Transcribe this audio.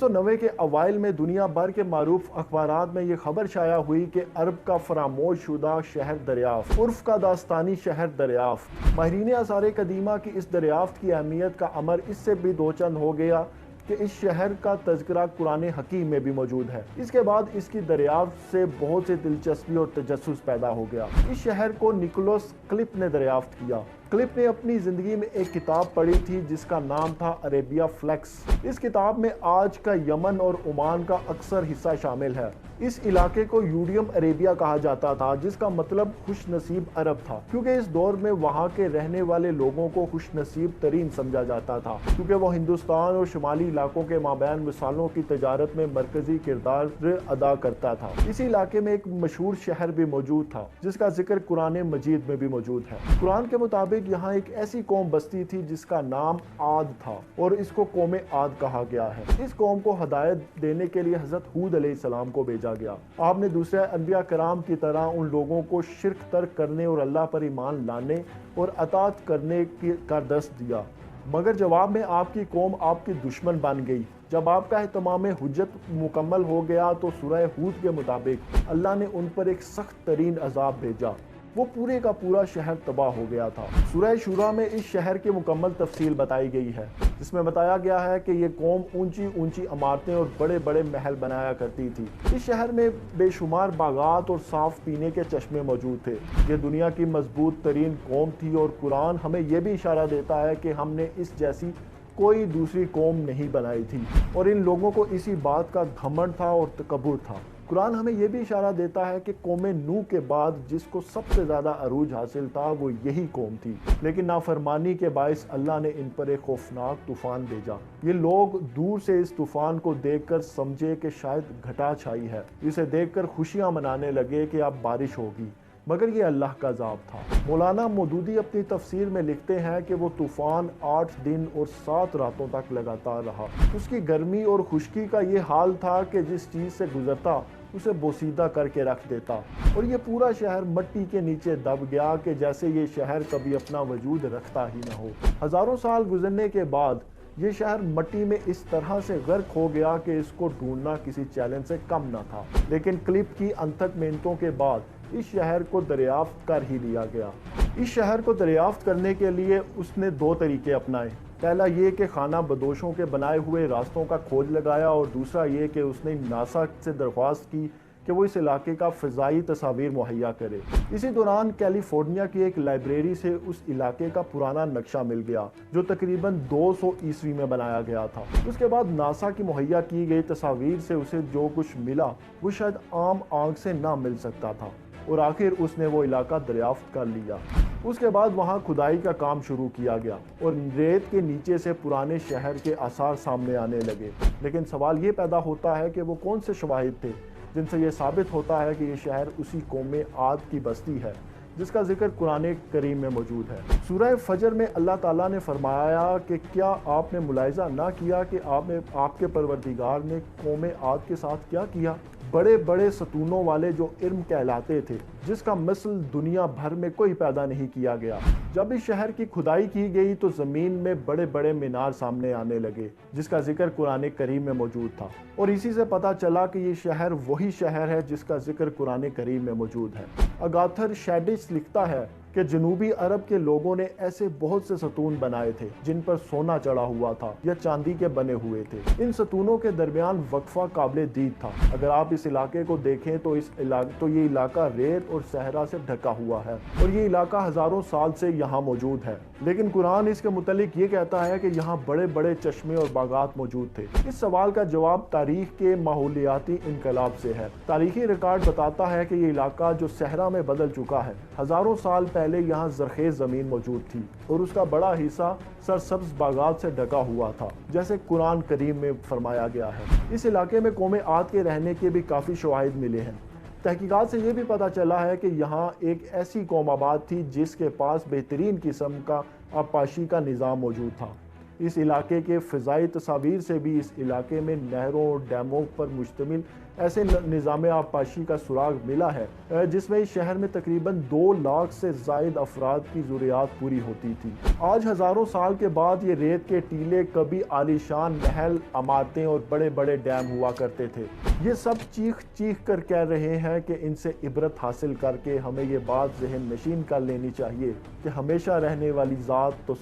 1990 کے اوائل میں دنیا بھر کے معروف اخبارات میں یہ خبر شائع ہوئی کہ عرب کا فراموش شدہ شہر دریافت، عرف کا داستانی شہر دریافت۔ ماہرین آثار قدیمہ کی اس دریافت کی اہمیت کا امر اس سے بھی دوچند ہو گیا کہ اس شہر کا تذکرہ قرآن حکیم میں بھی موجود ہے۔ اس کے بعد اس کی دریافت سے بہت سے دلچسپی اور تجسس پیدا ہو گیا۔ اس شہر کو نکولس کلپ نے دریافت کیا۔ کلپ نے اپنی زندگی میں ایک کتاب پڑھی تھی جس کا نام تھا عربیہ فلیکس۔ اس کتاب میں آج کا یمن اور عمان کا اکثر حصہ شامل ہے۔ اس علاقے کو یوڈیم عربیہ کہا جاتا تھا، جس کا مطلب خوش نصیب عرب تھا، کیونکہ اس دور میں وہاں کے رہنے والے لوگوں کو خوش نصیب ترین سمجھا جاتا تھا، کیونکہ وہ ہندوستان اور شمالی علاقوں کے مابین مثالوں کی تجارت میں مرکزی کردار ادا کرتا تھا۔ اسی علاقے میں ایک مشہور شہر بھی موجود تھا جس کا ذکر قرآن مجید میں بھی موجود ہے۔ قرآن کے مطابق یہاں ایک ایسی قوم بستی تھی جس کا نام عاد تھا اور اس کو قوم عاد کہا گیا ہے۔ اس قوم کو ہدایت دینے کے لیے حضرت ہود علیہ السلام کو بھیجا گیا۔ آپ نے دوسرے انبیاء کرام کی طرح ان لوگوں کو شرک ترک کرنے اور اللہ پر ایمان لانے اور اطاعت کرنے کا درس دیا، مگر جواب میں آپ کی قوم آپ کی دشمن بن گئی۔ جب آپ کا اہتمام حجت مکمل ہو گیا تو سورہ ہود کے مطابق اللہ نے ان پر ایک سخت ترین عذاب بھیجا، وہ پورے کا پورا شہر تباہ ہو گیا تھا۔ سورہ شورا میں اس شہر کی مکمل تفصیل بتائی گئی ہے، جس میں بتایا گیا ہے کہ یہ قوم اونچی اونچی عمارتیں اور بڑے بڑے محل بنایا کرتی تھی۔ اس شہر میں بے شمار باغات اور صاف پینے کے چشمے موجود تھے۔ یہ دنیا کی مضبوط ترین قوم تھی اور قرآن ہمیں یہ بھی اشارہ دیتا ہے کہ ہم نے اس جیسی کوئی دوسری قوم نہیں بنائی تھی، اور ان لوگوں کو اسی بات کا گھمنڈ تھا اور تکبر تھا۔ قرآن ہمیں یہ بھی اشارہ دیتا ہے کہ قوم نوح کے بعد جس کو سب سے زیادہ عروج حاصل تھا وہ یہی قوم تھی، لیکن نافرمانی کے باعث اللہ نے ان پر ایک خوفناک طوفان بھیجا۔ یہ لوگ دور سے اس طوفان کو دیکھ کر سمجھے کہ شاید گھٹا چھائی ہے، اسے دیکھ کر خوشیاں منانے لگے کہ اب بارش ہوگی، مگر یہ اللہ کا عذاب تھا۔ مولانا مودودی اپنی تفسیر میں لکھتے ہیں کہ وہ طوفان 8 دن اور 7 راتوں تک لگاتار رہا۔ اس کی گرمی اور خشکی کا یہ حال تھا کہ جس چیز سے گزرتا اسے بوسیدہ کر کے رکھ دیتا، اور یہ پورا شہر مٹی کے نیچے دب گیا کہ جیسے یہ شہر کبھی اپنا وجود رکھتا ہی نہ ہو۔ ہزاروں سال گزرنے کے بعد یہ شہر مٹی میں اس طرح سے غرق ہو گیا کہ اس کو ڈھونڈنا کسی چیلنج سے کم نہ تھا، لیکن کلپ کی انتھک محنتوں کے بعد اس شہر کو دریافت کر ہی لیا گیا۔ اس شہر کو دریافت کرنے کے لیے اس نے 2 طریقے اپنائے۔ پہلا یہ کہ خانہ بدوشوں کے بنائے ہوئے راستوں کا کھوج لگایا، اور دوسرا یہ کہ اس نے ناسا سے درخواست کی کہ وہ اس علاقے کا فضائی تصاویر مہیا کرے۔ اسی دوران کیلیفورنیا کی ایک لائبریری سے اس علاقے کا پرانا نقشہ مل گیا جو تقریباً 200 عیسوی میں بنایا گیا تھا۔ اس کے بعد ناسا کی مہیا کی گئی تصاویر سے اسے جو کچھ ملا وہ شاید عام آنکھ سے نہ مل سکتا تھا، اور آخر اس نے وہ علاقہ دریافت کر لیا۔ اس کے بعد وہاں کھدائی کا کام شروع کیا گیا اور ریت کے نیچے سے پرانے شہر کے آثار سامنے آنے لگے، لیکن سوال یہ پیدا ہوتا ہے کہ وہ کون سے شواہد تھے جن سے یہ ثابت ہوتا ہے کہ یہ شہر اسی قوم عاد کی بستی ہے جس کا ذکر قرآن کریم میں موجود ہے۔ سورہ فجر میں اللہ تعالیٰ نے فرمایا کہ کیا آپ نے ملاحظہ نہ کیا کہ آپ کے پروردگار نے قوم عاد کے ساتھ کیا کیا؟ بڑے بڑے ستونوں والے جو ارم کہلاتے تھے، جس کا مثل دنیا بھر میں کوئی پیدا نہیں کیا گیا۔ جب اس شہر کی کھدائی کی گئی تو زمین میں بڑے بڑے مینار سامنے آنے لگے جس کا ذکر قرآن کریم میں موجود تھا، اور اسی سے پتہ چلا کہ یہ شہر وہی شہر ہے جس کا ذکر قرآن کریم میں موجود ہے۔ اگاتھر شیڈش لکھتا ہے کہ جنوبی عرب کے لوگوں نے ایسے بہت سے ستون بنائے تھے جن پر سونا چڑھا ہوا تھا یا چاندی کے بنے ہوئے تھے۔ ان ستونوں کے درمیان وقفہ قابل دید تھا۔ اگر آپ اس علاقے کو دیکھیں تو یہ علاقہ ریت اور صحرا سے ڈھکا ہوا ہے، اور یہ علاقہ ہزاروں سال سے یہاں موجود ہے، لیکن قرآن اس کے متعلق یہ کہتا ہے کہ یہاں بڑے بڑے چشمے اور باغات موجود تھے۔ اس سوال کا جواب تاریخ کے ماحولیاتی انقلاب سے ہے۔ تاریخی ریکارڈ بتاتا ہے کہ یہ علاقہ جو صحرا میں بدل چکا ہے، ہزاروں سال پہلے یہاں زرخیز زمین موجود تھی اور اس کا بڑا حصہ سرسبز باغات سے ڈھکا ہوا تھا، جیسے قرآن کریم میں فرمایا گیا ہے۔ اس علاقے میں قوم عاد کے رہنے کے بھی کافی شواہد ملے ہیں۔ تحقیقات سے یہ بھی پتہ چلا ہے کہ یہاں ایک ایسی قوم آباد تھی جس کے پاس بہترین قسم کا آبپاشی کا نظام موجود تھا۔ اس علاقے کے فضائی تصاویر سے بھی اس علاقے میں نہروں اور ڈیموں پر مشتمل ایسے نظام آبپاشی کا سراغ ملا ہے جس میں اس شہر میں تقریباً 2 لاکھ سے زائد افراد کی ضروریات پوری ہوتی تھی۔ آج ہزاروں سال کے بعد یہ ریت کے ٹیلے کبھی عالیشان محل، عمارتیں اور بڑے بڑے ڈیم ہوا کرتے تھے۔ یہ سب چیخ چیخ کر کہہ رہے ہیں کہ ان سے عبرت حاصل کر کے ہمیں یہ بات ذہن نشین کر لینی چاہیے کہ ہمیشہ رہنے والی ذات تو صرف